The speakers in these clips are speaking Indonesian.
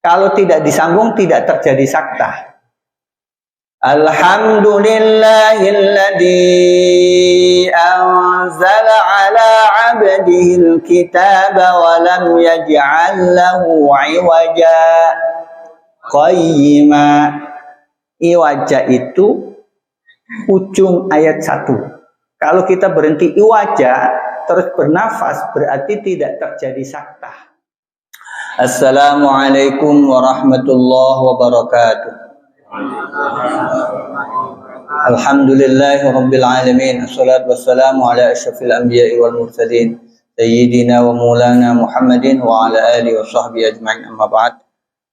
Kalau tidak disambung tidak terjadi saktah. Alhamdulillahilladzi anzala ala 'abdihil kitaba wa lam yaj'al lahu 'iwaja qayyima. Iwaja itu ujung ayat 1. Kalau kita berhenti iwaja terus bernafas berarti tidak terjadi saktah. Assalamualaikum warahmatullahi wabarakatuh. Alhamdulillahirabbil alamin. Wassalatu wassalamu ala asyrafil anbiya'i wal mursalin sayyidina wa maulana Muhammadin wa ala alihi wa sahbihi ajma'in. Amma ba'd.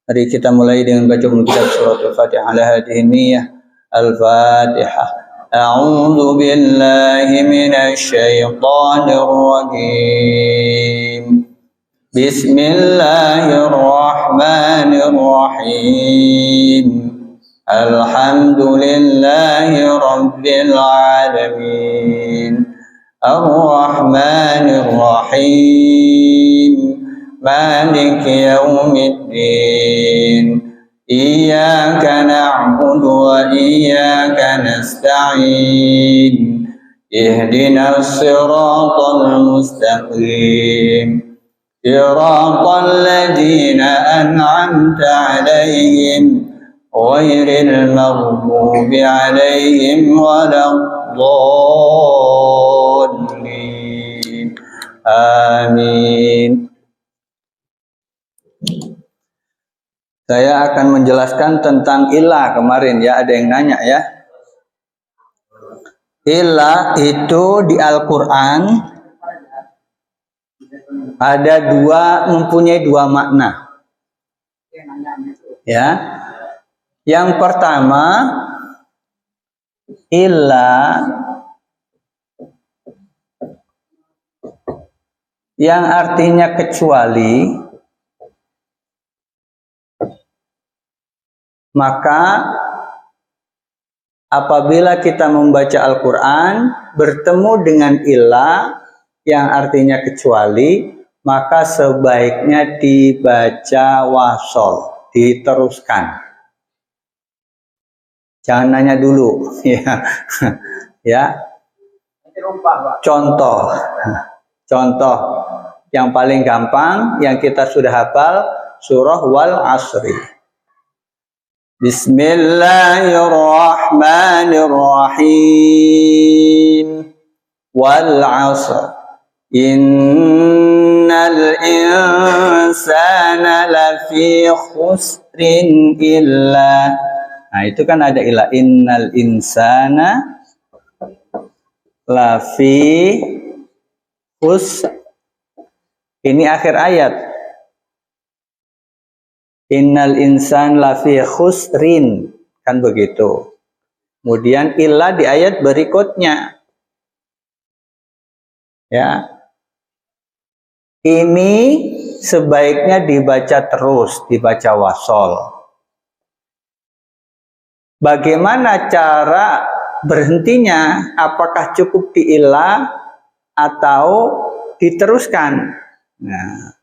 Mari kita mulai dengan baca kitab surat Al-Fatihah ala hadhihi niyyah. Al-Fatihah. A'udzu billahi minasy syaithanir rajim. Bismillahirrahmanirrahim. Alhamdulillahi rabbil alamin. Ar-Rahmanir Rahim. Maliki yaumiddin. Iyyaka na'budu wa iyyaka nasta'in. Ihdinas siratal mustaqim. Siratal ladzina an'amta 'alaihim ghairil maghdubi 'alaihim waladdallin. Amin. Saya akan menjelaskan tentang ilah kemarin ya, ada yang nanya ya. Ilah itu di Al-Quran ada mempunyai dua makna. Ya. Yang pertama, ilah yang artinya kecuali. Maka apabila kita membaca Al-Quran bertemu dengan ilah yang artinya kecuali, maka sebaiknya dibaca wasol, diteruskan. Jangan nanya dulu, ya. Ya. Contoh yang paling gampang yang kita sudah hafal surah Wal Asri. Bismillahirrahmanirrahim. Wal 'asr. Innal insana lafi khusrin illa. Nah, itu kan ada ilah. Innal insana lafi khusr. Ini akhir ayat. Innal insan lafi khusrin, kan begitu. Kemudian illa di ayat berikutnya. Ya. Ini sebaiknya dibaca terus, dibaca wasol. Bagaimana cara berhentinya? Apakah cukup di illa atau diteruskan? Nah,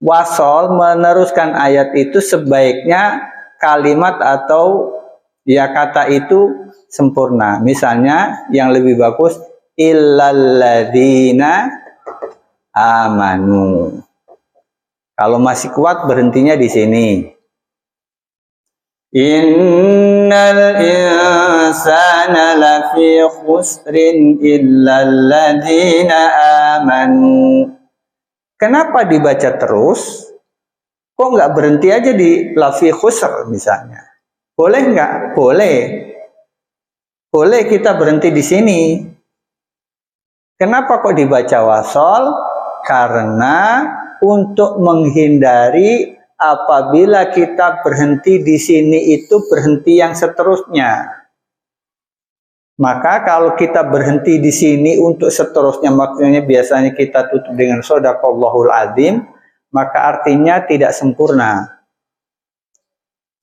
wasol meneruskan ayat itu sebaiknya kalimat atau ya kata itu sempurna. Misalnya yang lebih bagus illalladzina amanu. Kalau masih kuat berhentinya di sini. Innal insana lafi khusrin illalladzina amanu. Kenapa dibaca terus? Kok nggak berhenti aja di lafi khusr misalnya? Boleh nggak? Boleh. Boleh kita berhenti di sini. Kenapa kok dibaca wasol? Karena untuk menghindari apabila kita berhenti di sini itu berhenti yang seterusnya. Maka kalau kita berhenti di sini untuk seterusnya, maksudnya biasanya kita tutup dengan shadaqallahul azim, maka artinya tidak sempurna.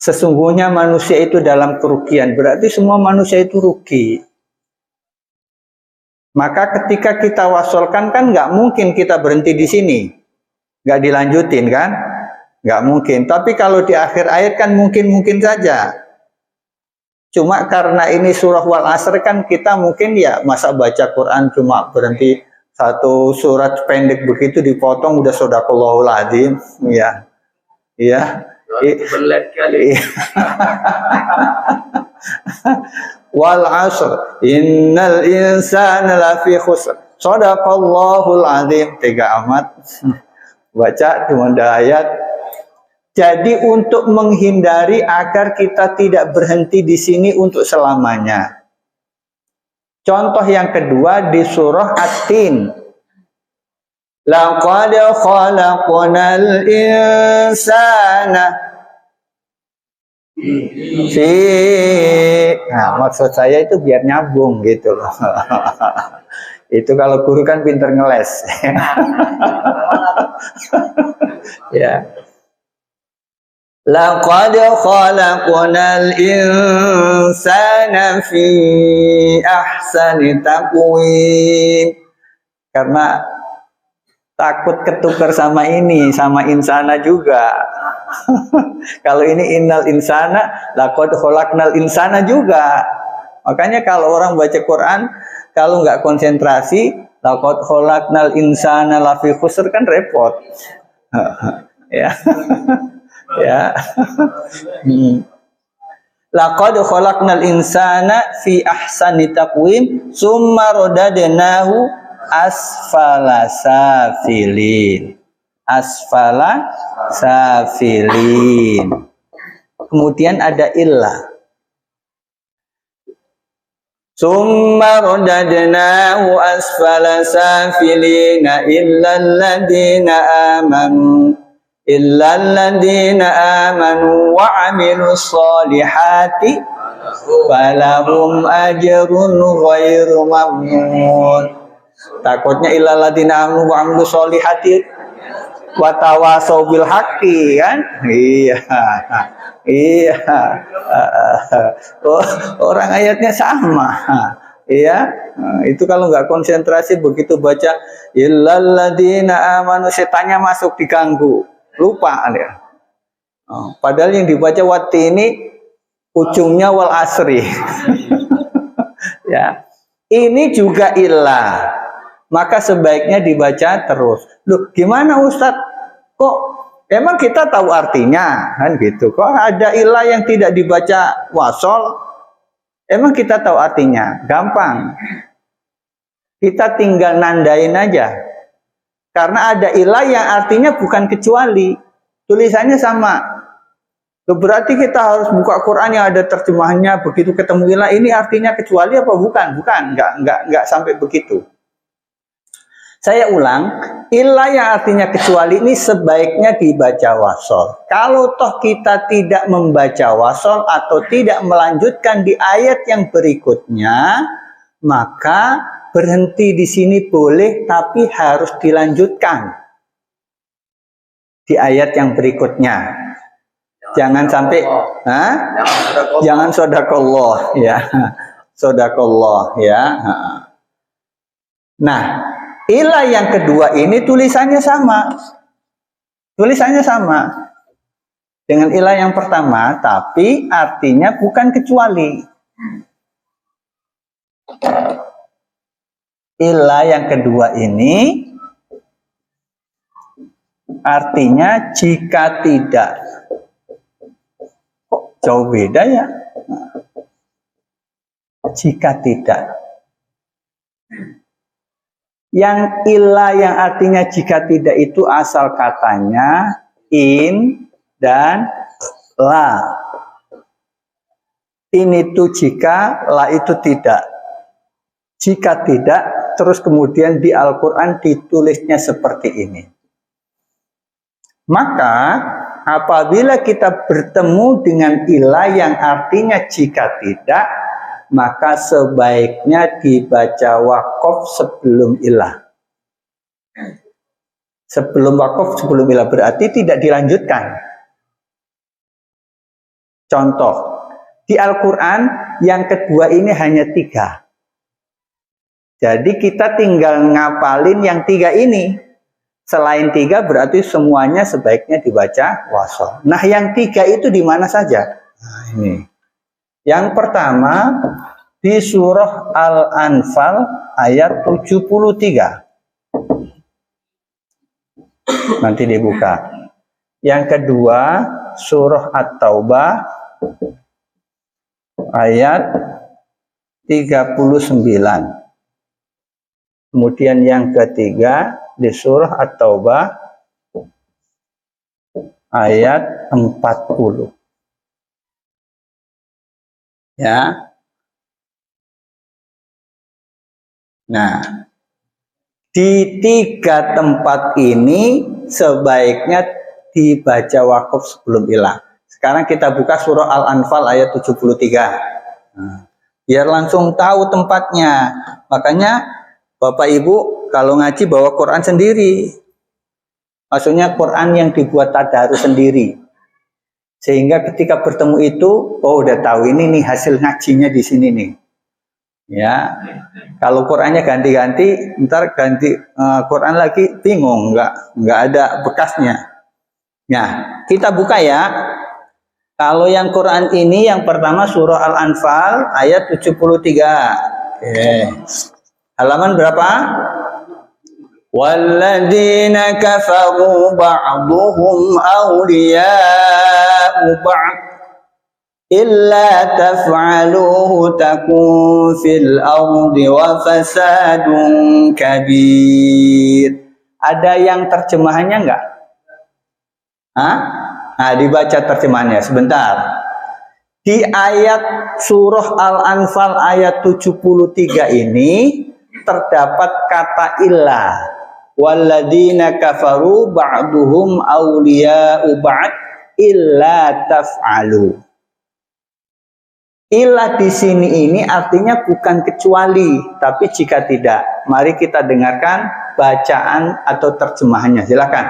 Sesungguhnya manusia itu dalam kerugian, berarti semua manusia itu rugi. Maka ketika kita wasolkan kan nggak mungkin kita berhenti di sini, nggak dilanjutin kan? nggak mungkin. Tapi kalau di akhir ayat kan mungkin saja. Cuma karena ini surah Wal Asr kan kita mungkin ya masa baca Quran cuma berhenti satu surat pendek begitu dipotong udah shadaqallahul adzim, ya. Ya. Belet kali. Wal asr innal insana lafi khusr. Shadaqallahul adzim. Tega amat. Baca cuma ada ayat. Jadi untuk menghindari agar kita tidak berhenti di sini untuk selamanya. Contoh yang kedua di surah At-Tin. Laqad khalaqnal insana fi. Nah, maksud saya itu biar nyambung gitu loh. Itu kalau guru kan pinter ngeles. Ya. Laqad khalaqnal insana fi ahsani taqwim. Karena takut ketukar sama ini, sama insana juga. Kalau ini innal insana, laqad khalaqnal insana juga. Makanya kalau orang baca Quran, kalau nggak konsentrasi, laqad khalaqnal insana lafi khusr kan repot. Ya. Ya. Laqad khalaqnal insana fi ahsani taqwim summa radadnahu asfala safilin. Asfala safilin. Kemudian ada illah. Summa radadnahu asfala safilina illal ladina amanu wa amilus solihati falahum ajrun ghairu mamnun. Takutnya illal ladina amanu wa amilus solihati wa tawasau bil haqqi kan? Iya. Iya. Orang ayatnya sama. Iya. Itu kalau nggak konsentrasi begitu baca illal ladina amanu, setannya masuk diganggu. Lupa dia. Padahal yang dibaca wati ini ujungnya wal asri. Ya. Ini juga ilah. Maka sebaiknya dibaca terus. Loh, gimana Ustadz? Kok emang kita tahu artinya? Kan gitu. Kok ada ilah yang tidak dibaca wasol? Emang kita tahu artinya? Gampang. Kita tinggal nandain aja. Karena ada ilah yang artinya bukan kecuali. Tulisannya sama. Berarti kita harus buka Quran yang ada terjemahannya. Begitu ketemu ilah, ini artinya kecuali apa bukan? Bukan. Enggak sampai begitu. Saya ulang, ilah yang artinya kecuali ini sebaiknya dibaca wasol. Kalau toh kita tidak membaca wasol atau tidak melanjutkan di ayat yang berikutnya, maka berhenti di sini boleh, tapi harus dilanjutkan di ayat yang berikutnya. Jangan sampai, jangan shadaqallah, ya, shadaqallah, ya. Nah, ilah yang kedua ini tulisannya sama, dengan ilah yang pertama, tapi artinya bukan kecuali. Ilah yang kedua ini artinya jika tidak. Kok jauh beda ya? Jika tidak. Yang ilah yang artinya jika tidak itu asal katanya in dan la. In itu jika, la itu tidak. Jika tidak, terus kemudian di Al-Quran ditulisnya seperti ini. Maka apabila kita bertemu dengan ilah yang artinya jika tidak, maka sebaiknya dibaca waqaf sebelum ilah. Sebelum waqaf, sebelum ilah berarti tidak dilanjutkan. Contoh, di Al-Quran yang kedua ini hanya 3. Jadi kita tinggal ngapalin yang 3 ini. Selain 3 berarti semuanya sebaiknya dibaca wasol. Nah, yang 3 itu di mana saja? Nah, ini. Yang pertama di surah Al-Anfal ayat 73. Nanti dibuka. Yang kedua surah At-Taubah ayat 39. Kemudian yang ketiga di surah At-Taubah ayat 40. Ya. Nah, di 3 tempat ini sebaiknya dibaca wakaf sebelum hilang. Sekarang kita buka surah Al-Anfal ayat 73. Nah, biar langsung tahu tempatnya. Makanya Bapak Ibu kalau ngaji bawa Quran sendiri. Maksudnya Quran yang dibuat tadarus sendiri. Sehingga ketika bertemu itu, oh udah tahu ini nih hasil ngajinya di sini nih. Ya, kalau Qurannya ganti-ganti, ntar ganti Quran lagi bingung, nggak ada bekasnya. Nah, kita buka ya. Kalau yang Quran ini yang pertama surah Al-Anfal ayat 73. Oke. Halaman berapa? Walladzina kafaru ba'duhum awliya'u ba'd illa taf'aluhu takun fil ardi wa fasadun kabir. Ada yang terjemahannya enggak? Hah? Nah, dibaca terjemahannya sebentar. Di ayat surah Al-Anfal ayat 73 ini terdapat kata illah. Walladzina kafaru ba'duhum awliya'u ba'd illa taf'alu. Ilah di sini ini artinya bukan kecuali, tapi jika tidak. Mari kita dengarkan bacaan atau terjemahannya. Silakan.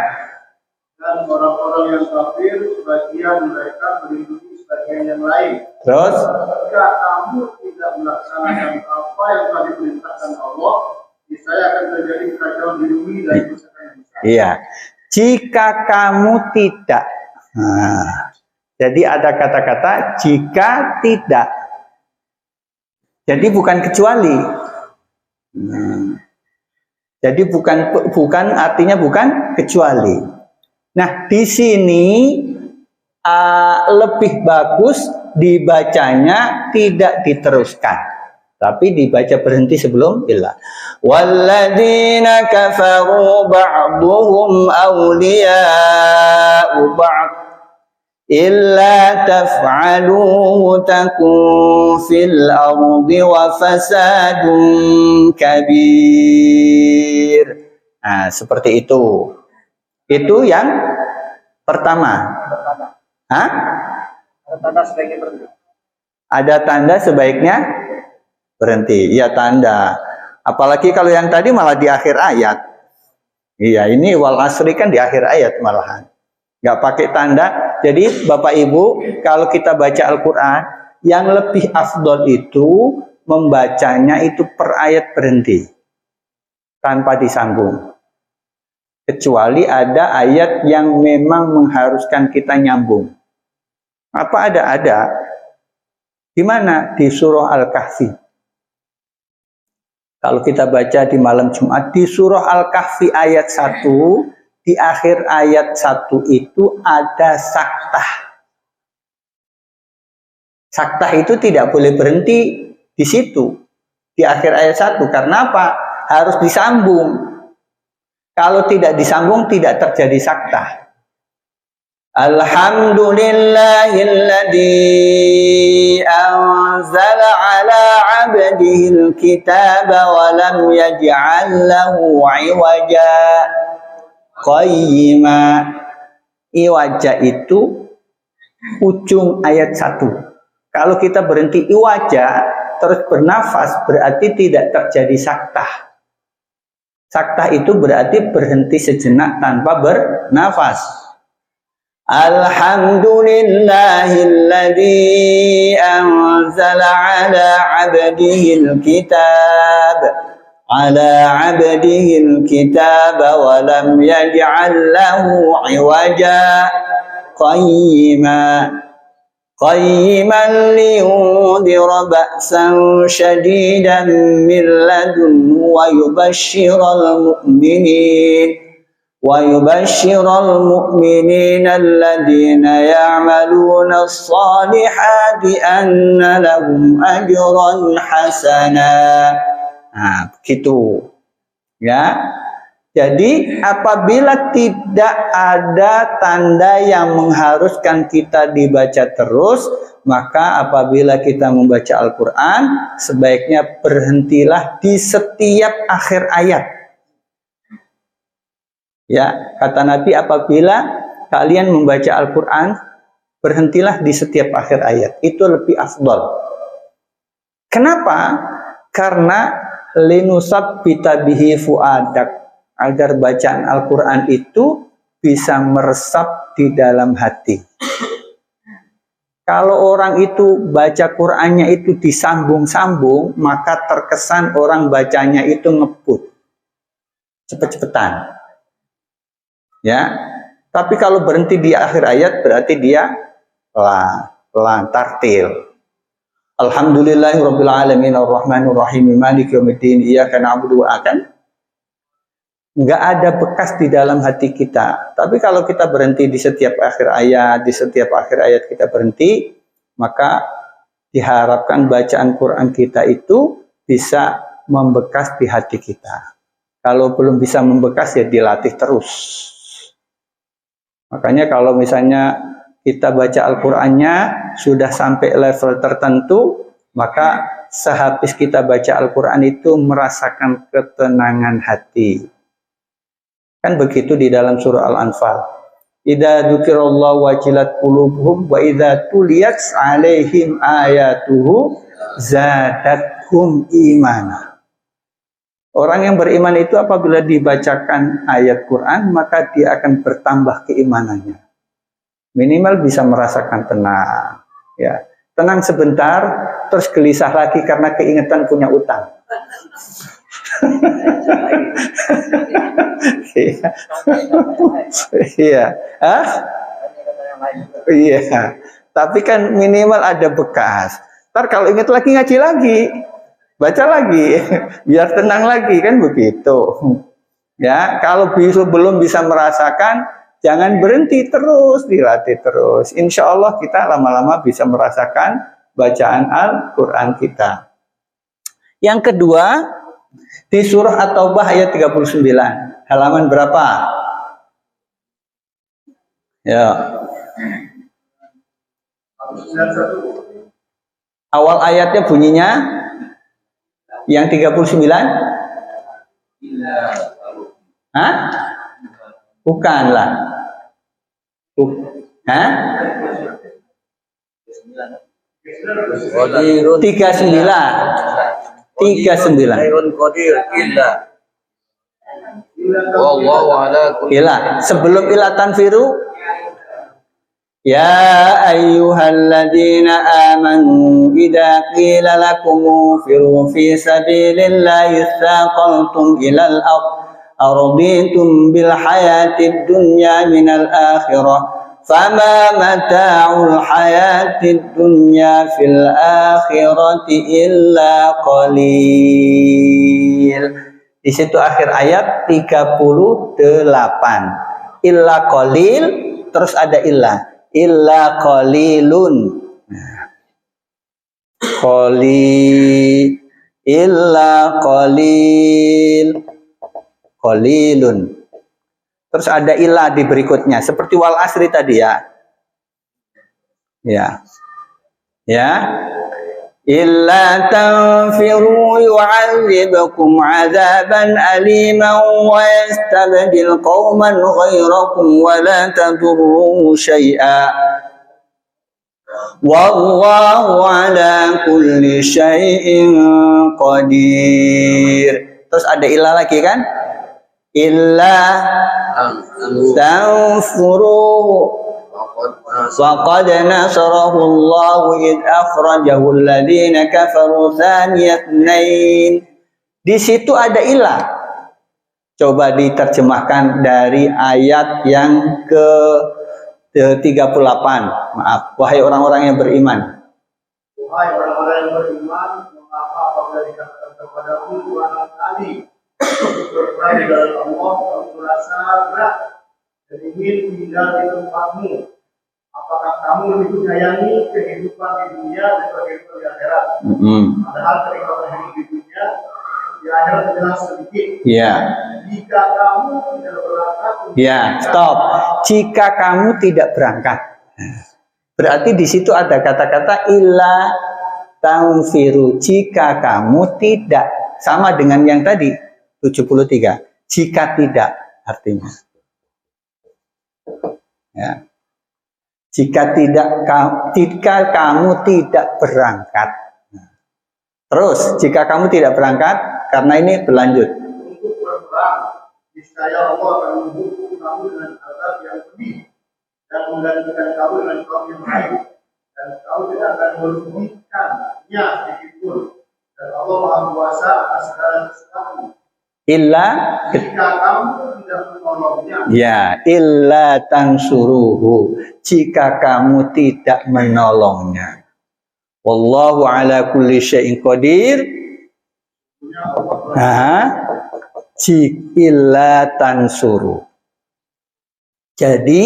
Dan orang-orang yang kafir, sebagian mereka melindungi sebagian yang lain. Terus? Jika kamu tidak melaksanakan apa yang telah diperintahkan Allah, niscaya akan terjadi kekacauan di bumi dan kerusakan yang besar. Iya. Jika kamu tidak. Nah. Jadi ada kata-kata jika tidak. Jadi bukan kecuali. Jadi bukan artinya bukan kecuali. Nah, di sini lebih bagus dibacanya tidak diteruskan, tapi dibaca berhenti sebelum illa. Walladzina kafaru ba'duhum awliya'u ba'd illa taf'aluhu takun fil ardi wa fasadun kabir. Nah, seperti itu. Itu yang pertama. Hah? Ada tanda sebaiknya berhenti. Iya, tanda. Apalagi kalau yang tadi malah di akhir ayat. Iya, ini wal asri kan di akhir ayat malahan. Nggak pakai tanda. Jadi Bapak Ibu, kalau kita baca Al-Quran, yang lebih afdol itu membacanya itu per ayat berhenti, tanpa disambung. Kecuali ada ayat yang memang mengharuskan kita nyambung. Apa ada? Di mana? Di surah Al-Kahfi. Kalau kita baca di malam Jumat, di surah Al-Kahfi ayat 1, di akhir ayat 1 itu ada saktah. Saktah itu tidak boleh berhenti di situ. Di akhir ayat 1. Karena apa? Harus disambung. Kalau tidak disambung tidak terjadi saktah. Alhamdulillahilladzi anzala ala 'abdihil kitaba wa lam yaj'al lahu 'iwaja. Qayyima. Iwaja itu ujung ayat 1. Kalau kita berhenti iwaja terus bernafas berarti tidak terjadi saktah. Saktah itu berarti berhenti sejenak tanpa bernafas. Alhamdulillahilladzi anzala ala 'abdihil kitab على عبده الكتاب ولم يجعل له عوجا قيما لينذر بأسا شديدا من لدنه ويبشر المؤمنين الذين يعملون الصالحات أن لهم أجرا حسنا. Nah, begitu. Ya. Jadi apabila tidak ada tanda yang mengharuskan kita dibaca terus, maka apabila kita membaca Al-Quran, sebaiknya berhentilah di setiap akhir ayat. Ya, kata Nabi, apabila kalian membaca Al-Quran, berhentilah di setiap akhir ayat. Itu lebih afdal. Kenapa? Karena linusab bitabihi fuadak, agar bacaan Al-Quran itu bisa meresap di dalam hati. Kalau orang itu baca Qurannya itu disambung-sambung, maka terkesan orang bacanya itu ngebut, cepet-cepetan. Ya, tapi kalau berhenti di akhir ayat berarti dia pelan, tartil. Alhamdulillahirabbil alamin arrahmanir rahim maliki yaumiddin iyyaka na'budu wa iyyaka. Enggak ada bekas di dalam hati kita. Tapi kalau kita berhenti di setiap akhir ayat, kita berhenti, maka diharapkan bacaan Quran kita itu bisa membekas di hati kita. Kalau belum bisa membekas ya dilatih terus. Makanya kalau misalnya kita baca Al-Qur'annya sudah sampai level tertentu, maka sehabis kita baca Al-Qur'an itu merasakan ketenangan hati. Kan begitu di dalam surah Al-Anfal. Idza dzukirallahu wajilat qulubuhum wa idza tuliyat 'alaihim ayatuhu zadathum imana. Orang yang beriman itu apabila dibacakan ayat Quran, maka dia akan bertambah keimanannya. Minimal bisa merasakan tenang. Ya, tenang sebentar, terus gelisah lagi karena keingetan punya utang. Iya, iya. Tapi kan minimal ada bekas. Ntar kalau ingat lagi ngaji lagi, baca lagi, biar tenang lagi, kan begitu. Ya, kalau belum bisa merasakan, jangan berhenti, terus dilatih terus. Insya Allah kita lama-lama bisa merasakan bacaan Al-Quran kita. Yang kedua, di surah At-Taubah ayat 39. Halaman berapa? Ya. Awal ayatnya bunyinya yang 39? Hah? Bukanlah. Hah? 39. Sebelum ila tanfiru, ya ayyuhalladzina amanu idza qila lakum firu fi sabilillahi tsaqaltum ilal araditum bil hayatid dunya minal akhirah fama mata'ul hayatid dunya fil akhirati illa qalil. Di situ akhir ayat 38. Illa qalil, terus ada illa qalilun. Illa qalilun. Terus ada illa di berikutnya, seperti wal asri tadi ya. Ya. Illa tanfiru yu'adzibkum 'adzaban aliman wa yastabdil qauman ghairakum wa la tadurruhu syai'a. Wallahu 'ala kulli syai'in qadir. Terus ada illa lagi kan? Illa tanfuru وَقَدْ نَصَرَهُ اللَّهُ إِذْ أَخْرَجَهُ الَّذِينَ كَفَرُوا ثَانِيَ اثْنَيْنِ Di situ ada ilah. Coba diterjemahkan dari ayat yang ke 38. Maaf, wahai orang-orang yang beriman. Wahai orang-orang yang beriman, mengapa apabila dikatakan kepadamu Tuhan kami berperang di dalam Allah, kamu merasa berat dan ingin tinggal di tempatmu? Apakah kamu lebih menyayangi kehidupan di dunia daripada kehidupan di akhirat? Padahal ketika berhidup di dunia, di akhirat jelas sedikit. Ya. Jika kamu tidak berangkat, ya, stop. Jika kamu tidak berangkat, berarti di situ ada kata-kata illa tanfiru. Jika kamu tidak, sama dengan yang tadi 73. Jika tidak, artinya. Ya. Jika kamu tidak berangkat. Terus, jika kamu tidak berangkat, karena ini berlanjut. Untuk berperang, niscaya Allah akan menghukum kamu dengan azab yang pedih dan menggantikan kamu dengan kaum yang lain, dan kamu tidak akan merugikannya sedikit pun. Dan Allah Maha Kuasa atas segala sesuatu. Illa Jika kamu tidak menolongnya, ya, illa tansuruhu. Jika kamu tidak menolongnya. Wallahu ala kulli syai'in qadir. Illa tansuru. Jadi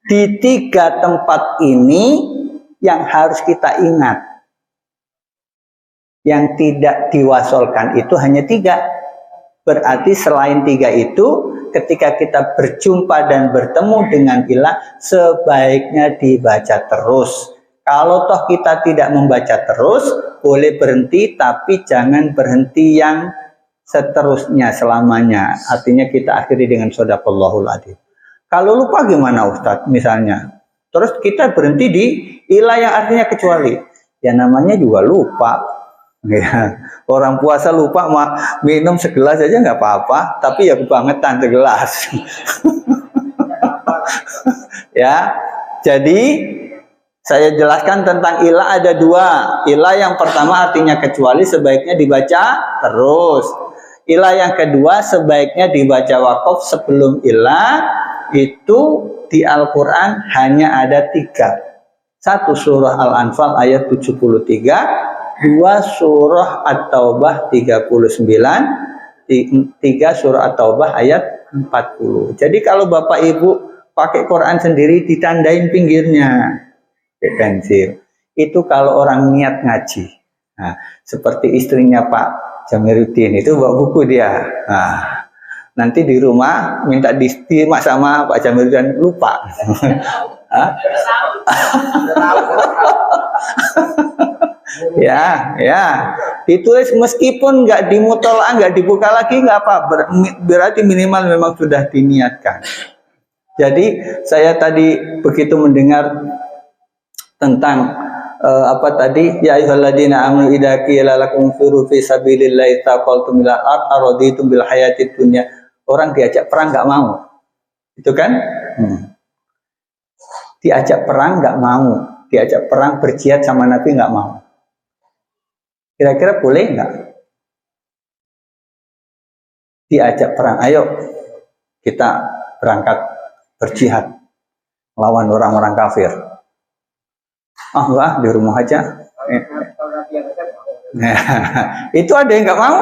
di 3 tempat ini yang harus kita ingat. Yang tidak diwasolkan itu hanya 3. Berarti selain 3 itu, ketika kita berjumpa dan bertemu dengan ilah, sebaiknya dibaca terus. Kalau toh kita tidak membaca terus, boleh berhenti, tapi jangan berhenti yang seterusnya selamanya. Artinya kita akhiri dengan shadaqallahul adzim. Kalau lupa gimana Ustadz misalnya? Terus kita berhenti di ilah yang artinya kecuali. Ya namanya juga lupa. Ya, orang puasa lupa minum segelas aja nggak apa-apa, tapi ya kebangetan segelas. Ya, jadi saya jelaskan tentang ilah ada 2. Ilah yang pertama artinya kecuali, sebaiknya dibaca terus. Ilah yang kedua sebaiknya dibaca wakaf sebelum ilah. Itu di Al-Quran hanya ada 3. 1 surah Al-Anfal ayat 73. 2 surah At-Taubah 39, 3 surah At-Taubah ayat 40. Jadi kalau Bapak Ibu pakai Quran sendiri ditandain pinggirnya pakai pensil. Itu kalau orang niat ngaji. Nah, seperti istrinya Pak Jamiruddin itu bawa buku dia. Nah, nanti di rumah minta disimak sama Pak Jamiruddin, lupa. Ya, ditulis meskipun nggak dimutolaah, nggak dibuka lagi nggak apa, berarti minimal memang sudah diniatkan. Jadi saya tadi begitu mendengar tentang apa tadi, ya ayyuhalladzina amanu idza qila lakum firu fi sabilillahi taqaltum ila araditum bil hayatid dunya. Orang diajak perang nggak mau, itu kan? Diajak perang nggak mau, diajak perang berjihad sama Nabi nggak mau. Kira-kira boleh nggak? Diajak perang, ayo kita berangkat berjihad lawan orang-orang kafir. Enggak, di rumah aja. Itu ada yang nggak mau.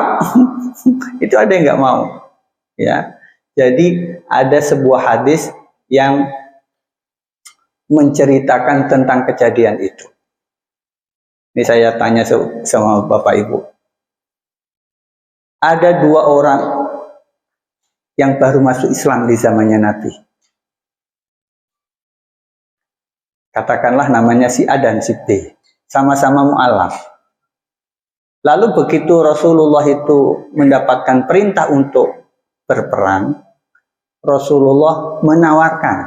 Itu ada yang nggak mau. Ya, jadi ada sebuah hadis yang menceritakan tentang kejadian itu. Ini saya tanya sama Bapak Ibu. Ada 2 orang yang baru masuk Islam di zamannya Nabi. Katakanlah namanya si A dan si B. Sama-sama mu'alaf. Lalu begitu Rasulullah itu mendapatkan perintah untuk berperang, Rasulullah menawarkan,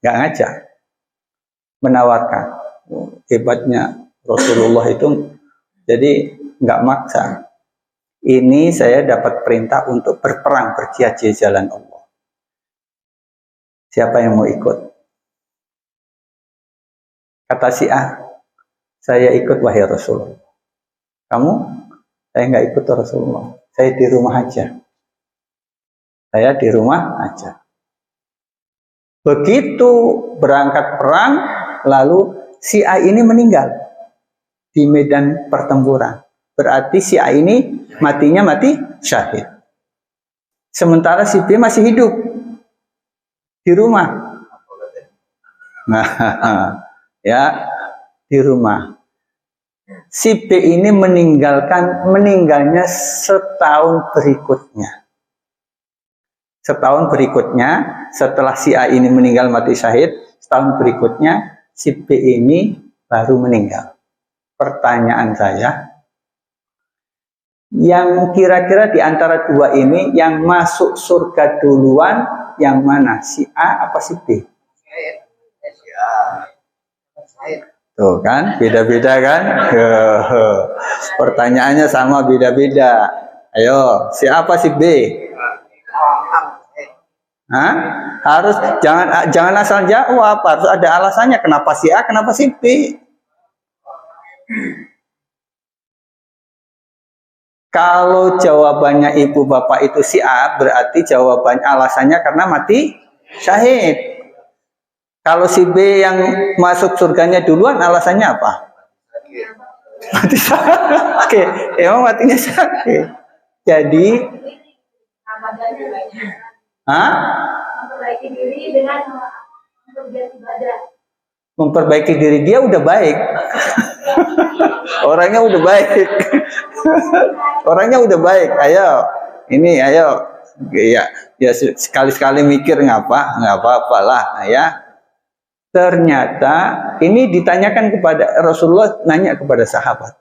nggak ngajak, menawarkan. Hebatnya Rasulullah itu, jadi nggak maksa. Ini saya dapat perintah untuk berperang, berjihad di jalan Allah. Siapa yang mau ikut? Kata si A, saya ikut wahai Rasulullah. Kamu? Saya nggak ikut Rasulullah. Saya di rumah aja. Saya di rumah aja. Begitu berangkat perang, lalu si A ini meninggal di medan pertempuran. Berarti si A ini matinya mati syahid. Sementara si B masih hidup di rumah. Nah, ya, di rumah. Si B ini meninggalnya setahun berikutnya. Setahun berikutnya, setelah si A ini meninggal mati syahid, setahun berikutnya si B ini baru meninggal. Pertanyaan saya, yang kira-kira di antara dua ini yang masuk surga duluan yang mana? Si A apa si B? Tuh kan, beda-beda kan? Pertanyaannya sama beda-beda. Ayo, si A apa si B? Hah? Harus jangan asal jawab, harus ada alasannya kenapa si A, kenapa si B. Kalau jawabannya ibu bapak itu si A, berarti jawabannya alasannya karena mati syahid. Kalau si B yang masuk surganya duluan, alasannya apa? Mati sakit. Emang matinya sakit. Jadi, memperbaiki diri dengan ibadah. Memperbaiki diri dia udah baik. Orangnya udah baik. Orangnya udah baik. Ayo, ya sekali-sekali mikir nggak apa-apalah ya. Ternyata ini ditanyakan kepada Rasulullah, nanya kepada sahabat.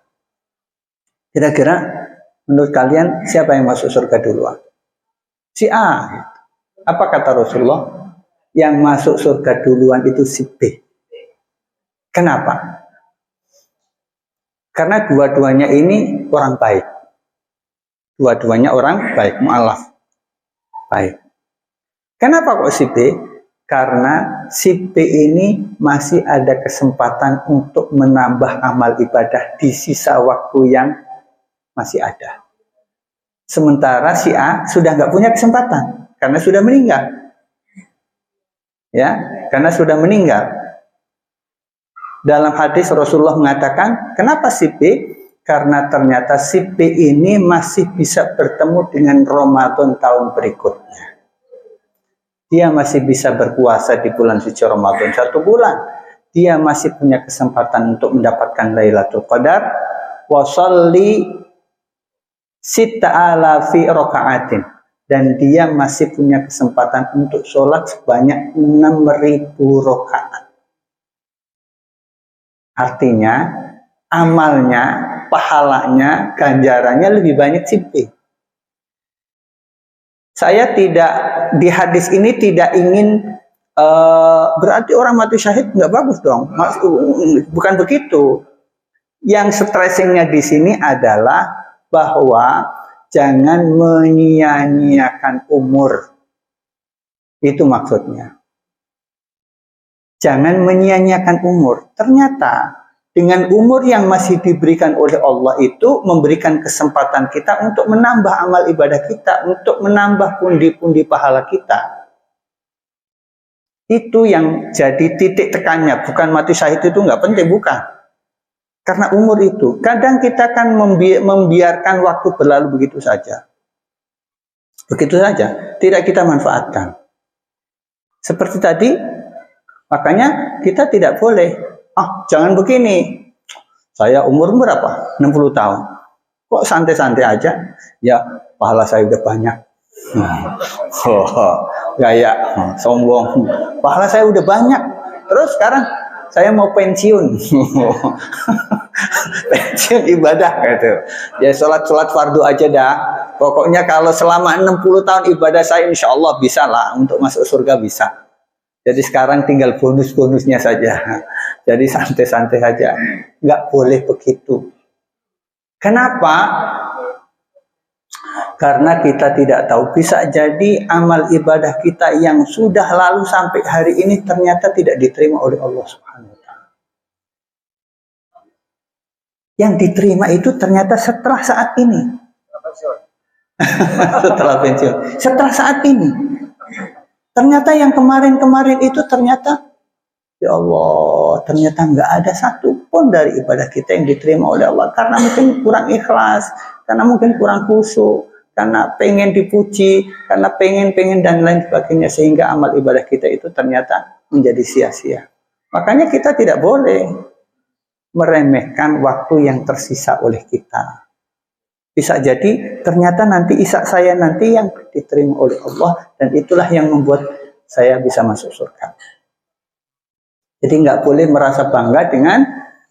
Kira-kira menurut kalian siapa yang masuk surga duluan? Si A. Apa kata Rasulullah? Yang masuk surga duluan itu si B. Kenapa? Karena dua-duanya ini orang baik. Dua-duanya orang baik, mu'alaf. Baik. Kenapa kok si B? Karena si B ini masih ada kesempatan untuk menambah amal ibadah di sisa waktu yang masih ada. Sementara si A sudah nggak punya kesempatan karena sudah meninggal. Ya, karena sudah meninggal. Dalam hadis Rasulullah mengatakan, kenapa si B? Karena ternyata si B ini masih bisa bertemu dengan Ramadan tahun berikutnya. Dia masih bisa berpuasa di bulan suci Ramadan 1 bulan. Dia masih punya kesempatan untuk mendapatkan Lailatul Qadar. Wasalli sitta'alafi raka'atin. Dan dia masih punya kesempatan untuk sholat sebanyak 6.000 rakaat. Artinya, amalnya, pahalanya, ganjarannya lebih banyak si B. Saya tidak, di hadis ini tidak ingin, berarti orang mati syahid nggak bagus dong. Bukan begitu. Yang stressingnya di sini adalah bahwa jangan menyia-nyiakan umur. Itu maksudnya. Jangan menyia-nyiakan umur. Ternyata dengan umur yang masih diberikan oleh Allah itu memberikan kesempatan kita untuk menambah amal ibadah kita, untuk menambah pundi-pundi pahala kita. Itu yang jadi titik tekannya. Bukan mati syahid itu nggak penting, bukan. Karena umur itu. Kadang kita kan membiarkan waktu berlalu begitu saja. Begitu saja. Tidak kita manfaatkan. Seperti tadi, makanya kita tidak boleh, jangan begini. Saya umur berapa? 60 tahun. Kok santai-santai aja? Ya, pahala saya udah banyak. Gaya, sombong. Pahala saya udah banyak. Terus sekarang saya mau pensiun. Pensiun ibadah gitu. Ya sholat fardu aja dah. Pokoknya kalau selama 60 tahun ibadah saya insya Allah bisa lah untuk masuk surga bisa. Jadi sekarang tinggal bonus-bonusnya saja. Jadi santai-santai saja. Nggak boleh begitu. Kenapa? Karena kita tidak tahu. Bisa jadi amal ibadah kita yang sudah lalu sampai hari ini ternyata tidak diterima oleh Allah Subhanahu wa Ta'ala. Yang diterima itu ternyata setelah saat ini. Setelah pensiun. Setelah saat ini. Ternyata yang kemarin-kemarin itu ternyata, ya Allah, ternyata nggak ada satupun dari ibadah kita yang diterima oleh Allah. Karena mungkin kurang ikhlas, karena mungkin kurang khusyuk, karena pengen dipuji, karena pengen dan lain sebagainya. Sehingga amal ibadah kita itu ternyata menjadi sia-sia. Makanya kita tidak boleh meremehkan waktu yang tersisa oleh kita. Bisa jadi ternyata nanti isak saya nanti yang diterima oleh Allah, dan itulah yang membuat saya bisa masuk surga. Jadi nggak boleh merasa bangga dengan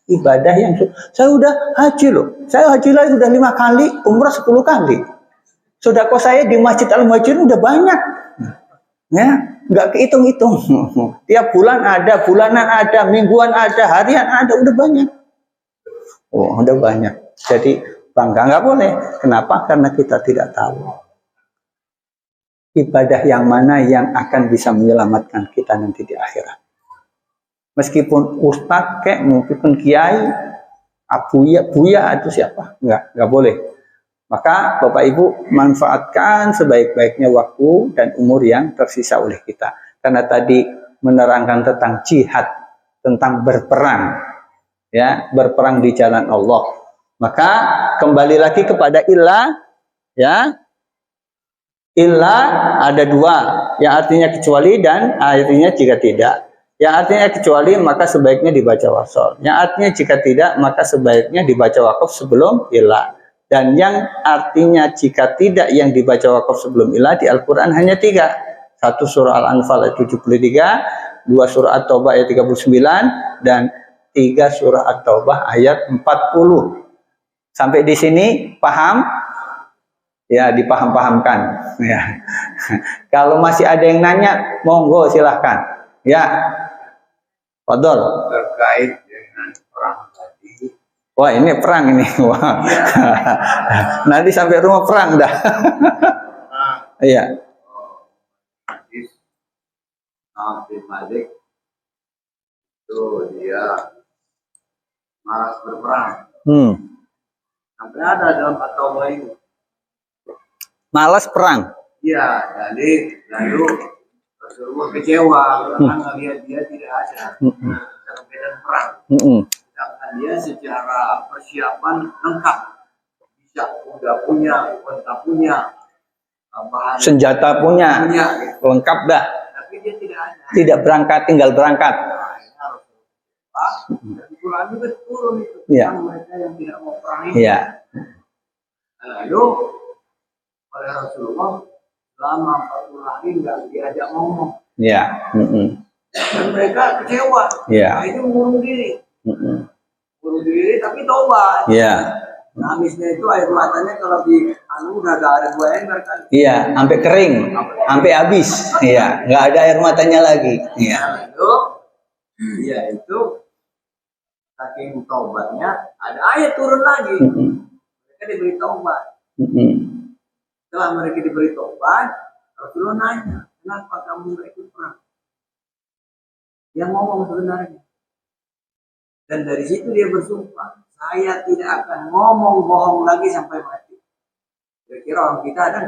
ibadah yang saya udah haji loh. Saya haji lagi udah 5 kali, umrah 10 kali. Sedekah saya di Masjid Al-Muhajirin udah banyak. Ya, nggak kehitung-hitung. Tiap bulan ada, bulanan ada, mingguan ada, harian ada, udah banyak. Oh, udah banyak. Jadi bangga nggak boleh. Kenapa? Karena kita tidak tahu ibadah yang mana yang akan bisa menyelamatkan kita nanti di akhirat. Meskipun ustadz, kayak mungkin kiai, buya itu siapa? Nggak boleh. Maka Bapak Ibu manfaatkan sebaik-baiknya waktu dan umur yang tersisa oleh kita. Karena tadi menerangkan tentang jihad, tentang berperang, ya, berperang di jalan Allah. Maka kembali lagi kepada ilah, ya. Ilah ada 2, yang artinya kecuali dan artinya jika tidak. Yang artinya kecuali maka sebaiknya dibaca wasol. Yang artinya jika tidak maka sebaiknya dibaca wakaf sebelum ilah. Dan yang artinya jika tidak yang dibaca wakaf sebelum ilah di Al-Quran hanya 3. 1 surah Al-Anfal ayat 73, 2 surah At-Taubah ayat 39, dan 3 surah At-Taubah ayat 40. Sampai di sini paham? Ya, dipaham-pahamkan. Ya. Kalau masih ada yang nanya, monggo silahkan. Ya, Fadol. Terkait dengan perang tadi. Wah, ini perang ini. Wah. Nanti sampai rumah perang dah. Iya. Hadis Nabi Malik itu dia malas berperang. Sampai ada dalam fatwa ini. Malas perang. Iya, jadi lalu Rasulullah kecewa karena ngelihat dia tidak ada dalam medan perang. Sedangkan dia secara persiapan lengkap, bisa udah punya, onta punya, bahan Senjata punya, gitu. lengkap dah. Tapi dia tidak ada. Tidak berangkat, tinggal berangkat. Nah, ini harus dan Quran juga turun itu Iya. tentang mereka yang tidak mau perang ini. Iya. Lalu oleh Rasulullah selama 40 hari nggak diajak ngomong. Iya. Dan mereka kecewa. Iya. Nah, itu mengurung diri. Mengurung diri tapi tobat. Iya. Nangisnya itu air matanya kalau di udah gak ada 2 ember kan. Iya, sampai kering, sampai habis. Iya, nggak ada air matanya lagi. Iya. Lalu, ya itu saking tobatnya ada ayat turun lagi. Mereka diberi tobat. Setelah mereka diberi tobat, Rasulullah nanya, kenapa kamu nggak ikut perang? Yang ngomong sebenarnya. Dan dari situ dia bersumpah, saya tidak akan ngomong bohong lagi sampai mati. Kira-kira orang kita ada?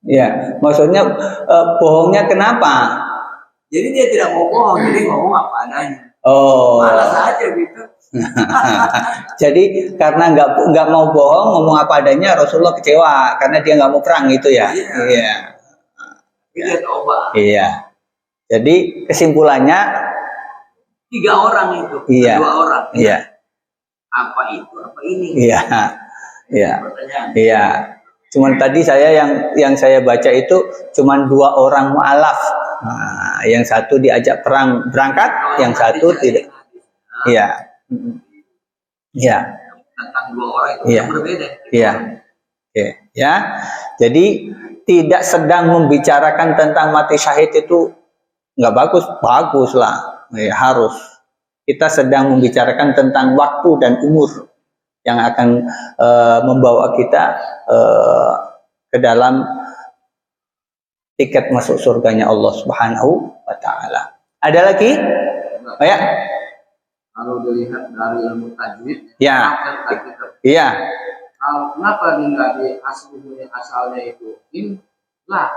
Iya, maksudnya bohongnya kenapa? Jadi dia tidak mau bohong, jadi ngomong apa adanya. Oh. Malas aja gitu. Jadi karena nggak mau bohong, ngomong apa adanya, Rasulullah kecewa karena dia nggak mau perang itu ya. Iya. Dia tobat. Iya. Jadi kesimpulannya 3 orang itu, iya. 2 orang. Iya. Apa itu? Apa ini? Iya. Iya. Pertanyaan. Iya. Cuman tadi saya yang saya baca itu cuman 2 orang mu'alaf. Nah, yang satu diajak perang berangkat, yang satu tidak. Iya. Iya. Tentang 2 orang itu Iya. yang berbeda. Iya. Oke, ya. Jadi tidak sedang membicarakan tentang mati syahid itu nggak bagus, bagus lah. Ya, harus. Kita sedang membicarakan tentang waktu dan umur yang akan membawa kita ke dalam tiket masuk surganya Allah Subhanahu wa taala. Ada lagi? Oh, ya. Kalau dilihat dari ilmu tajwid, Ya. Iya. Kenapa dia nggak di asalnya itu in lah?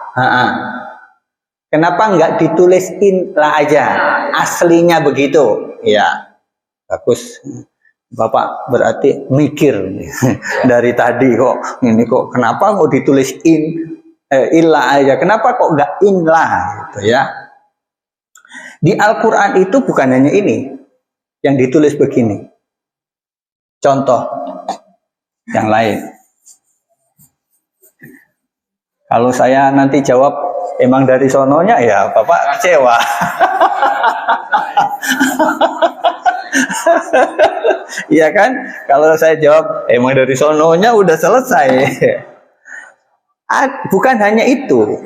Kenapa nggak ditulis in lah aja? Aslinya begitu. Ya, bagus. Bapak berarti mikir dari tadi kok ini kok kenapa mau ditulis ilah aja? Kenapa kok nggak in lah gitu ya? Di Al-Quran itu bukan hanya ini yang ditulis begini. Contoh yang lain. Kalau saya nanti jawab emang dari sononya ya Bapak kecewa. Iya kan? Kalau saya jawab emang dari sononya udah selesai. Bukan hanya itu.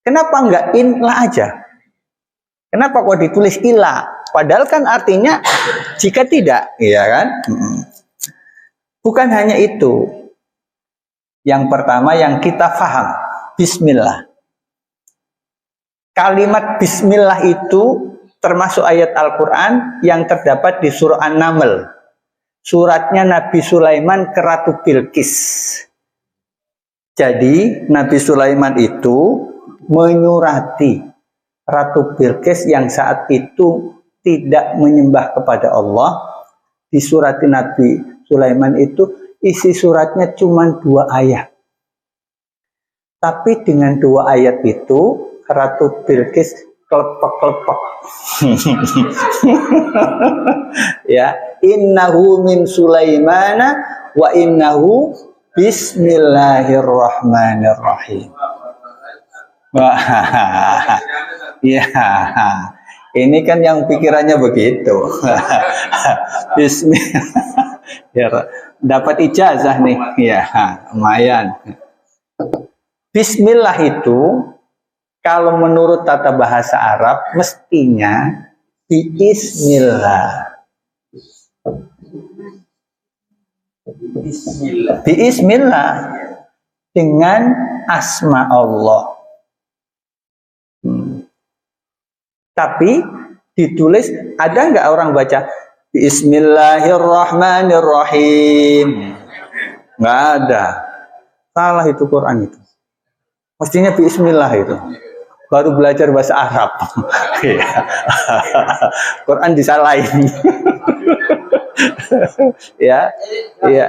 Kenapa nggak inlah aja? Kenapa kok ditulis ilah? Padahal kan artinya jika tidak, iya kan? Bukan hanya itu. Yang pertama yang kita paham, bismillah. Kalimat bismillah itu termasuk ayat Al-Quran yang terdapat di surah An-Naml. Suratnya Nabi Sulaiman ke Ratu Bilqis. Jadi Nabi Sulaiman itu menyurati Ratu Bilqis yang saat itu tidak menyembah kepada Allah. Disurati Nabi Sulaiman itu isi suratnya cuma 2 ayat. Tapi dengan 2 ayat itu Ratu Bilqis kelepek-kelepek. Ya, innahu min Sulaimana wa innahu bismillahirrahmanirrahim. Wah, ya, ini kan yang pikirannya begitu. Bismillah, ya, dapat ijazah nih, ya, lumayan. Bismillah itu kalau menurut tata bahasa Arab mestinya biismillah. Biismillah dengan asma Allah. Tapi ditulis, ada nggak orang baca Bismillahirrahmanirrahim? Nggak ada. Salah itu Quran itu. Mestinya Bismillah itu. Baru belajar bahasa Arab. Quran disalahin. Ya, iya,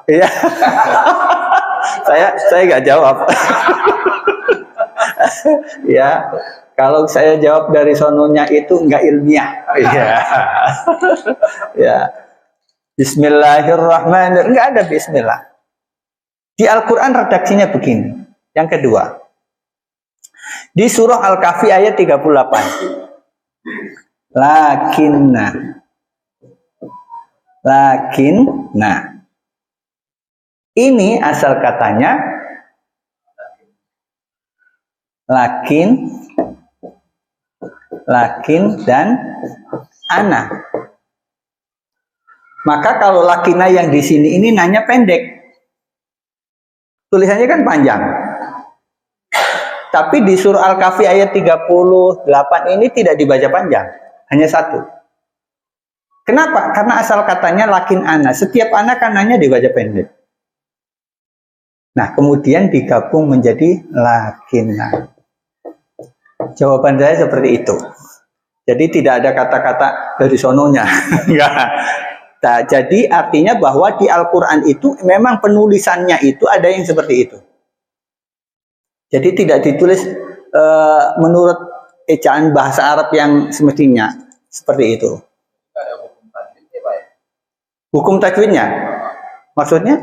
iya. Saya nggak jawab. Ya, kalau saya jawab dari sononya itu nggak ilmiah. Ya, ya. Bismillahirrahmanirrahim. Nggak ada Bismillah. Di Al-Quran redaksinya begini. Yang kedua, di surah Al-Kahfi ayat 38. Lakinna. Ini asal katanya lakin dan ana. Maka kalau lakina yang di sini ini nanya pendek. Tulisannya kan panjang. Tapi di surah Al-Kahfi ayat 38 ini tidak dibaca panjang, hanya 1. Kenapa? Karena asal katanya lakin ana. Setiap ana kan nanya dibaca pendek. Nah, kemudian digabung menjadi lakinna. Jawaban saya seperti itu. Jadi tidak ada kata-kata dari sononya. Nah, jadi artinya bahwa di Al-Quran itu memang penulisannya itu ada yang seperti itu. Jadi tidak ditulis menurut ejaan bahasa Arab yang semestinya seperti itu. Hukum tajwidnya, maksudnya?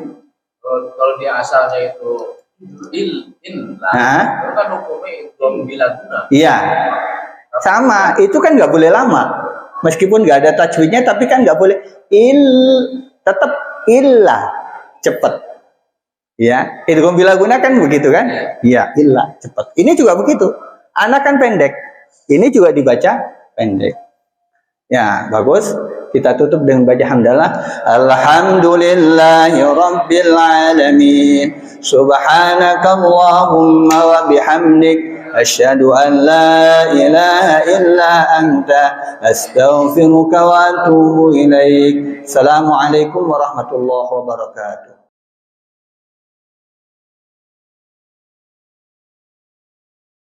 Kalau di asalnya itu in lah, itu kan hukumnya itu bila guna. Iya, sama. Itu kan nggak boleh lama. Meskipun nggak ada tajwidnya, tapi kan nggak boleh tetap illah cepet. Ya, itu bila guna kan begitu kan? Iya, illah cepet. Ini juga begitu. Anak kan pendek. Ini juga dibaca pendek. Ya, bagus. Kita tutup dengan baca hamdalah. Alhamdulillahi rabbil alamin. Subhanakallahumma wa bihamdik. asyhadu an la ilaha illa anta astaghfiruka wa atubu ilaik. Assalamualaikum warahmatullahi wabarakatuh.